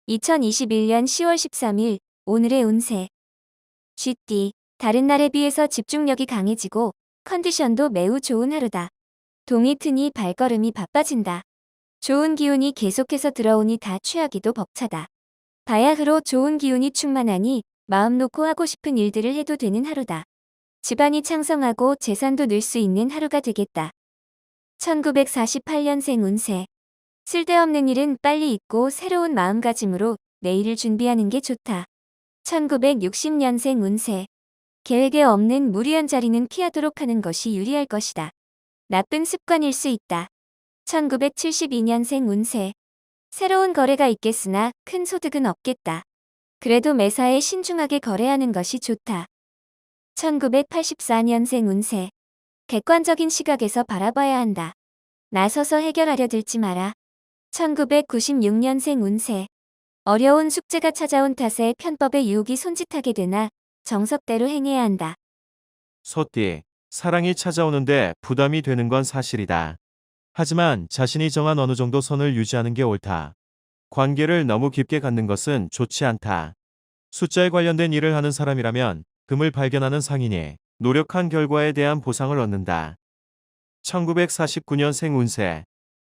2021년 10월 13일 오늘의 운세. 쥐띠, 다른 날에 비해서 집중력이 강해지고 컨디션도 매우 좋은 하루다. 동이 트니 발걸음이 바빠진다. 좋은 기운이 계속해서 들어오니 다 취하기도 벅차다. 바야흐로 좋은 기운이 충만하니 마음 놓고 하고 싶은 일들을 해도 되는 하루다. 집안이 창성하고 재산도 늘 수 있는 하루가 되겠다. 1948년생 운세. 쓸데없는 일은 빨리 잊고 새로운 마음가짐으로 내일을 준비하는 게 좋다. 1960년생 운세. 계획에 없는 무리한 자리는 피하도록 하는 것이 유리할 것이다. 나쁜 습관일 수 있다. 1972년생 운세. 새로운 거래가 있겠으나 큰 소득은 없겠다. 그래도 매사에 신중하게 거래하는 것이 좋다. 1984년생 운세. 객관적인 시각에서 바라봐야 한다. 나서서 해결하려 들지 마라. 1996년생 운세. 어려운 숙제가 찾아온 탓에 편법의 유혹이 손짓하게 되나 정석대로 행해야 한다. 소띠, 사랑이 찾아오는데 부담이 되는 건 사실이다. 하지만 자신이 정한 어느 정도 선을 유지하는 게 옳다. 관계를 너무 깊게 갖는 것은 좋지 않다. 숫자에 관련된 일을 하는 사람이라면 금을 발견하는 상인이 노력한 결과에 대한 보상을 얻는다. 1949년생 운세.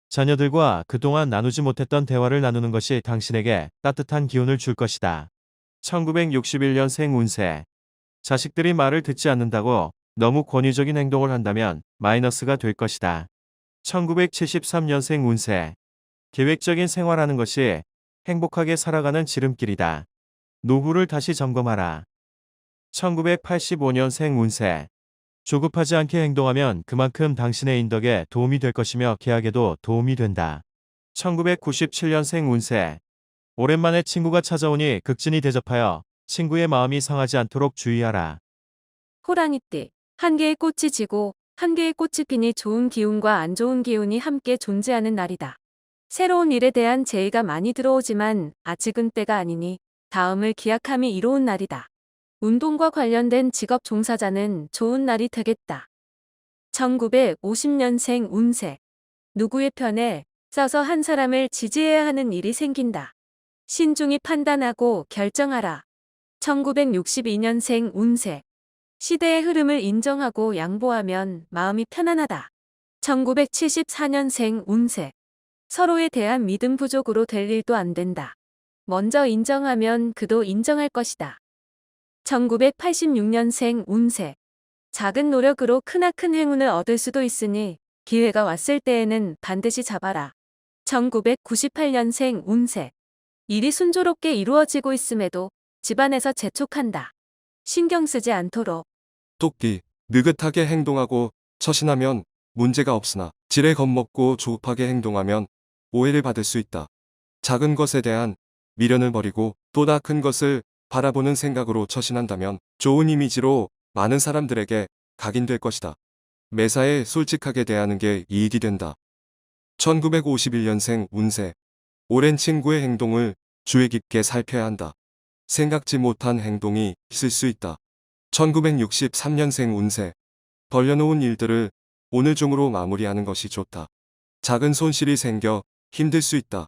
자녀들과 그동안 나누지 못했던 대화를 나누는 것이 당신에게 따뜻한 기운을 줄 것이다. 1961년생 운세. 자식들이 말을 듣지 않는다고 너무 권위적인 행동을 한다면 마이너스가 될 것이다. 1973년생 운세. 계획적인 생활하는 것이 행복하게 살아가는 지름길이다. 노후를 다시 점검하라. 1985년생 운세. 조급하지 않게 행동하면 그만큼 당신의 인덕에 도움이 될 것이며 계약에도 도움이 된다. 1997년생 운세. 오랜만에 친구가 찾아오니 극진히 대접하여 친구의 마음이 상하지 않도록 주의하라. 호랑이띠, 한 개의 꽃이 지고 한 개의 꽃이 피니 좋은 기운과 안 좋은 기운이 함께 존재하는 날이다. 새로운 일에 대한 제의가 많이 들어오지만 아직은 때가 아니니 다음을 기약함이 이로운 날이다. 운동과 관련된 직업 종사자는 좋은 날이 되겠다. 1950년생 운세. 누구의 편에 서서 한 사람을 지지해야 하는 일이 생긴다. 신중히 판단하고 결정하라. 1962년생 운세. 시대의 흐름을 인정하고 양보하면 마음이 편안하다. 1974년생 운세. 서로에 대한 믿음 부족으로 될 일도 안 된다. 먼저 인정하면 그도 인정할 것이다. 1986년생 운세. 작은 노력으로 크나큰 행운을 얻을 수도 있으니 기회가 왔을 때에는 반드시 잡아라. 1998년생 운세. 일이 순조롭게 이루어지고 있음에도 집안에서 재촉한다. 신경 쓰지 않도록. 토끼, 느긋하게 행동하고 처신하면 문제가 없으나 지레 겁먹고 조급하게 행동하면 오해를 받을 수 있다. 작은 것에 대한 미련을 버리고 보다 큰 것을 바라보는 생각으로 처신한다면 좋은 이미지로 많은 사람들에게 각인될 것이다. 매사에 솔직하게 대하는 게 이익이 된다. 1951년생 운세. 오랜 친구의 행동을 주의 깊게 살펴야 한다. 생각지 못한 행동이 있을 수 있다. 1963년생 운세. 벌려놓은 일들을 오늘 중으로 마무리하는 것이 좋다. 작은 손실이 생겨 힘들 수 있다.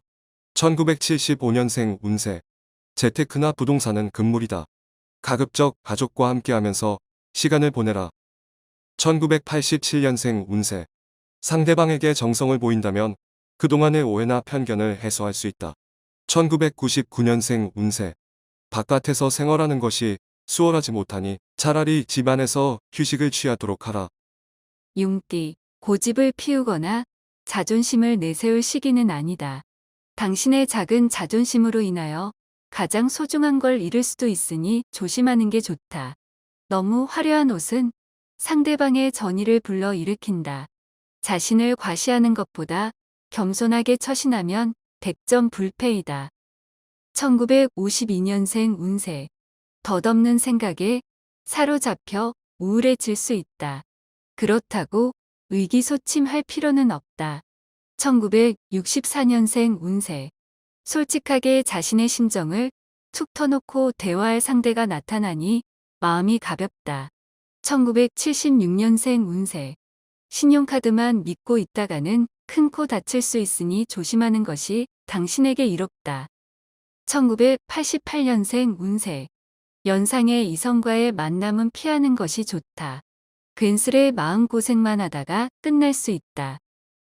1975년생 운세. 재테크나 부동산은 금물이다. 가급적 가족과 함께하면서 시간을 보내라. 1987년생 운세. 상대방에게 정성을 보인다면 그동안의 오해나 편견을 해소할 수 있다. 1999년생 운세. 바깥에서 생활하는 것이 수월하지 못하니 차라리 집안에서 휴식을 취하도록 하라. 용띠, 고집을 피우거나 자존심을 내세울 시기는 아니다. 당신의 작은 자존심으로 인하여 가장 소중한 걸 잃을 수도 있으니 조심하는 게 좋다. 너무 화려한 옷은 상대방의 전의를 불러 일으킨다. 자신을 과시하는 것보다 겸손하게 처신하면 100점 불패이다. 1952년생 운세. 덧없는 생각에 사로잡혀 우울해질 수 있다. 그렇다고 의기소침할 필요는 없다. 1964년생 운세. 솔직하게 자신의 심정을 툭 터놓고 대화할 상대가 나타나니 마음이 가볍다. 1976년생 운세. 신용카드만 믿고 있다가는 큰 코 다칠 수 있으니 조심하는 것이 당신에게 이롭다. 1988년생 운세. 연상의 이성과의 만남은 피하는 것이 좋다. 괜스레 마음고생만 하다가 끝날 수 있다.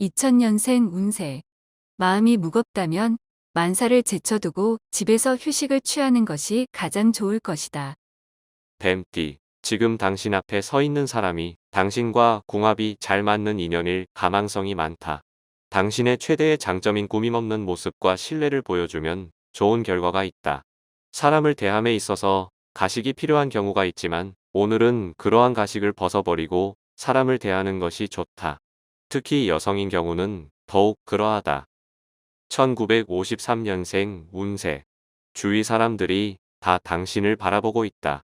2000년생 운세. 마음이 무겁다면 만사를 제쳐두고 집에서 휴식을 취하는 것이 가장 좋을 것이다. 뱀띠, 지금 당신 앞에 서 있는 사람이 당신과 궁합이 잘 맞는 인연일 가망성이 많다. 당신의 최대의 장점인 꾸밈없는 모습과 신뢰를 보여주면 좋은 결과가 있다. 사람을 대함에 있어서 가식이 필요한 경우가 있지만 오늘은 그러한 가식을 벗어버리고 사람을 대하는 것이 좋다. 특히 여성인 경우는 더욱 그러하다. 1953년생 운세. 주위 사람들이 다 당신을 바라보고 있다.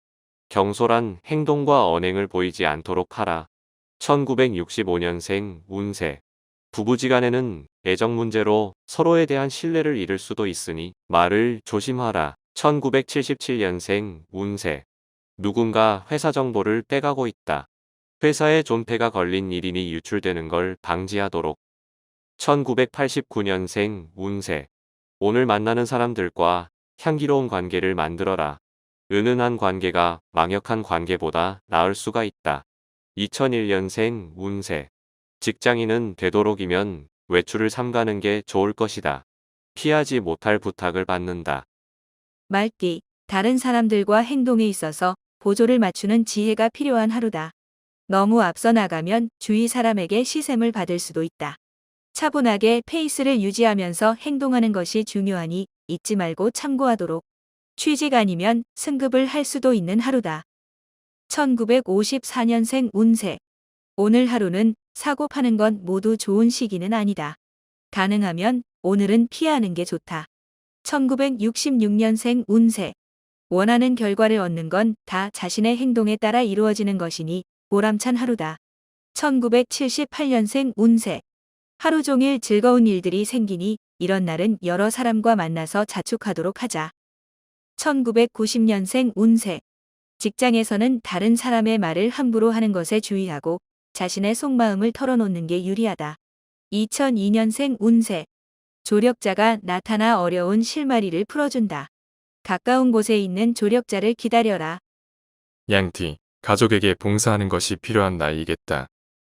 경솔한 행동과 언행을 보이지 않도록 하라. 1965년생 운세. 부부지간에는 애정 문제로 서로에 대한 신뢰를 잃을 수도 있으니 말을 조심하라. 1977년생 운세. 누군가 회사 정보를 빼가고 있다. 회사에 존폐가 걸린 일인이 유출되는 걸 방지하도록. 1989년생 운세. 오늘 만나는 사람들과 향기로운 관계를 만들어라. 은은한 관계가 망역한 관계보다 나을 수가 있다. 2001년생 운세. 직장인은 되도록이면 외출을 삼가는 게 좋을 것이다. 피하지 못할 부탁을 받는다. 말띠, 다른 사람들과 행동에 있어서 보조를 맞추는 지혜가 필요한 하루다. 너무 앞서 나가면 주위 사람에게 시샘을 받을 수도 있다. 차분하게 페이스를 유지하면서 행동하는 것이 중요하니 잊지 말고 참고하도록. 취직 아니면 승급을 할 수도 있는 하루다. 1954년생 운세. 오늘 하루는 사고 파는 건 모두 좋은 시기는 아니다. 가능하면 오늘은 피하는 게 좋다. 1966년생 운세. 원하는 결과를 얻는 건 다 자신의 행동에 따라 이루어지는 것이니 보람찬 하루다. 1978년생 운세. 하루 종일 즐거운 일들이 생기니 이런 날은 여러 사람과 만나서 자축하도록 하자. 1990년생 운세. 직장에서는 다른 사람의 말을 함부로 하는 것에 주의하고 자신의 속마음을 털어놓는 게 유리하다. 2002년생 운세. 조력자가 나타나 어려운 실마리를 풀어준다. 가까운 곳에 있는 조력자를 기다려라. 양띠, 가족에게 봉사하는 것이 필요한 나이이겠다.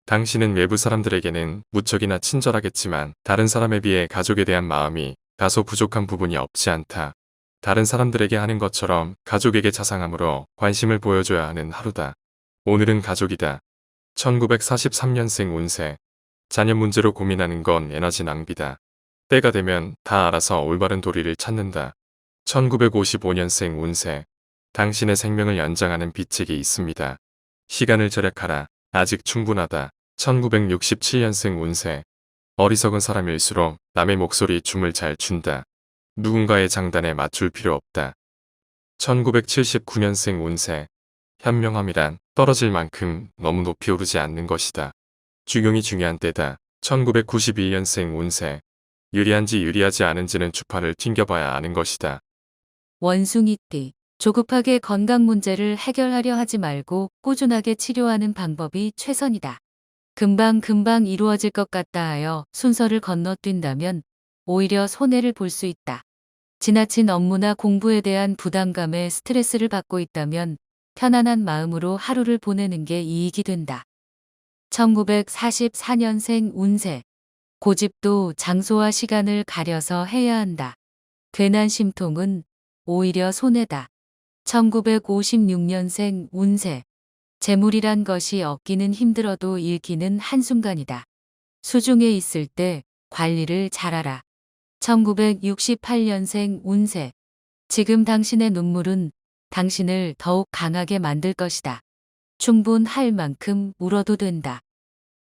당신은 외부 사람들에게는 무척이나 친절하겠지만 다른 사람에 비해 가족에 대한 마음이 다소 부족한 부분이 없지 않다. 다른 사람들에게 하는 것처럼 가족에게 자상함으로 관심을 보여줘야 하는 하루다. 오늘은 가족이다. 1943년생 운세. 자녀 문제로 고민하는 건 에너지 낭비다. 때가 되면 다 알아서 올바른 도리를 찾는다. 1955년생 운세. 당신의 생명을 연장하는 비책이 있습니다. 시간을 절약하라. 아직 충분하다. 1967년생 운세. 어리석은 사람일수록 남의 목소리 춤을 잘 춘다. 누군가의 장단에 맞출 필요 없다. 1979년생 운세. 현명함이란 떨어질 만큼 너무 높이 오르지 않는 것이다. 중용이 중요한 때다. 1991년생 운세. 유리한지 유리하지 않은지는 주파를 튕겨봐야 아는 것이다. 원숭이띠. 조급하게 건강 문제를 해결하려 하지 말고 꾸준하게 치료하는 방법이 최선이다. 금방 이루어질 것 같다 하여 순서를 건너뛴다면 오히려 손해를 볼 수 있다. 지나친 업무나 공부에 대한 부담감에 스트레스를 받고 있다면 편안한 마음으로 하루를 보내는 게 이익이 된다. 1944년생 운세. 고집도 장소와 시간을 가려서 해야 한다. 괜한 심통은 오히려 손해다. 1956년생 운세. 재물이란 것이 얻기는 힘들어도 잃기는 한순간이다. 수중에 있을 때 관리를 잘하라. 1968년생 운세. 지금 당신의 눈물은 당신을 더욱 강하게 만들 것이다. 충분할 만큼 울어도 된다.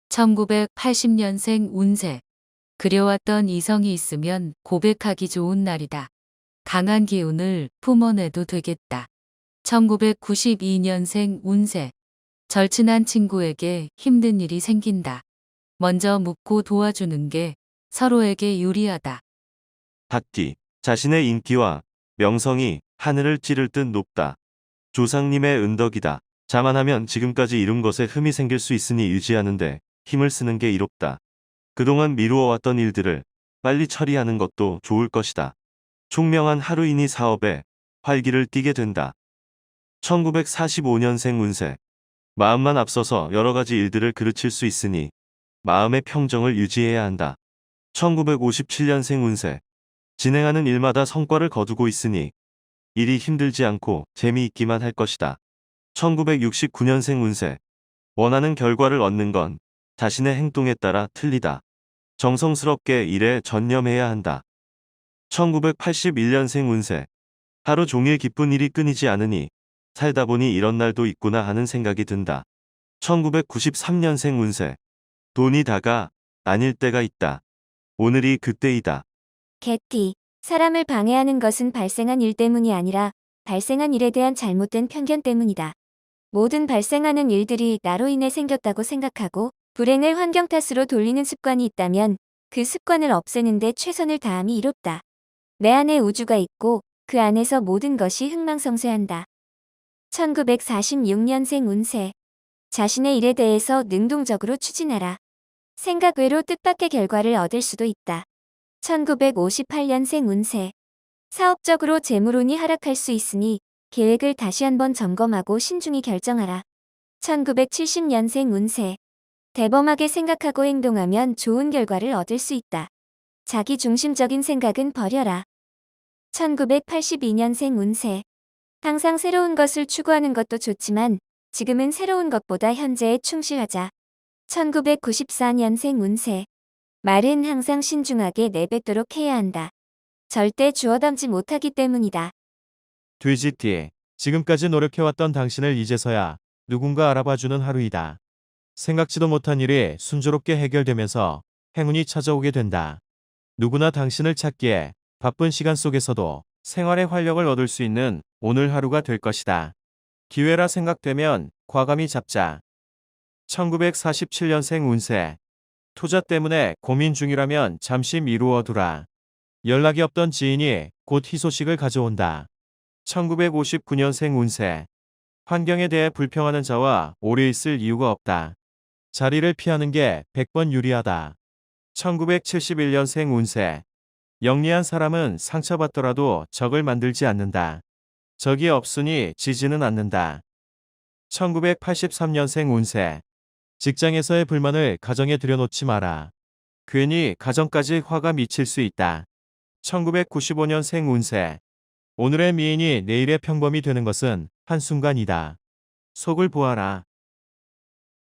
1980년생 운세. 그려왔던 이성이 있으면 고백하기 좋은 날이다. 강한 기운을 품어내도 되겠다. 1992년생 운세. 절친한 친구에게 힘든 일이 생긴다. 먼저 묻고 도와주는 게 서로에게 유리하다. 닭띠, 자신의 인기와 명성이 하늘을 찌를 듯 높다. 조상님의 은덕이다. 자만하면 지금까지 이룬 것에 흠이 생길 수 있으니 유지하는데 힘을 쓰는 게 이롭다. 그동안 미루어왔던 일들을 빨리 처리하는 것도 좋을 것이다. 총명한 하루이니 사업에 활기를 띠게 된다. 1945년생 운세. 마음만 앞서서 여러 가지 일들을 그르칠 수 있으니 마음의 평정을 유지해야 한다. 1957년생 운세. 진행하는 일마다 성과를 거두고 있으니 일이 힘들지 않고 재미있기만 할 것이다. 1969년생 운세. 원하는 결과를 얻는 건 자신의 행동에 따라 틀리다. 정성스럽게 일에 전념해야 한다. 1981년생 운세. 하루 종일 기쁜 일이 끊이지 않으니 살다 보니 이런 날도 있구나 하는 생각이 든다. 1993년생 운세. 돈이 다가 아닐 때가 있다. 오늘이 그때이다. 개띠. 사람을 방해하는 것은 발생한 일 때문이 아니라 발생한 일에 대한 잘못된 편견 때문이다. 모든 발생하는 일들이 나로 인해 생겼다고 생각하고 불행을 환경 탓으로 돌리는 습관이 있다면 그 습관을 없애는데 최선을 다함이 이롭다. 내 안에 우주가 있고 그 안에서 모든 것이 흥망성쇠한다. 1946년생 운세. 자신의 일에 대해서 능동적으로 추진하라. 생각 외로 뜻밖의 결과를 얻을 수도 있다. 1958년생 운세. 사업적으로 재물운이 하락할 수 있으니 계획을 다시 한번 점검하고 신중히 결정하라. 1970년생 운세. 대범하게 생각하고 행동하면 좋은 결과를 얻을 수 있다. 자기 중심적인 생각은 버려라. 1982년생 운세. 항상 새로운 것을 추구하는 것도 좋지만 지금은 새로운 것보다 현재에 충실하자. 1994년생 운세. 말은 항상 신중하게 내뱉도록 해야 한다. 절대 주워 담지 못하기 때문이다. 돼지띠. 지금까지 노력해왔던 당신을 이제서야 누군가 알아봐주는 하루이다. 생각지도 못한 일이 순조롭게 해결되면서 행운이 찾아오게 된다. 누구나 당신을 찾기에 바쁜 시간 속에서도 생활의 활력을 얻을 수 있는 오늘 하루가 될 것이다. 기회라 생각되면 과감히 잡자. 1947년생 운세. 투자 때문에 고민 중이라면 잠시 미루어 두라. 연락이 없던 지인이 곧 희소식을 가져온다. 1959년생 운세. 환경에 대해 불평하는 자와 오래 있을 이유가 없다. 자리를 피하는 게 100번 유리하다. 1971년생 운세. 영리한 사람은 상처받더라도 적을 만들지 않는다. 적이 없으니 지지는 않는다. 1983년생 운세. 직장에서의 불만을 가정에 들여놓지 마라. 괜히 가정까지 화가 미칠 수 있다. 1995년생 운세. 오늘의 미인이 내일의 평범이 되는 것은 한순간이다. 속을 보아라.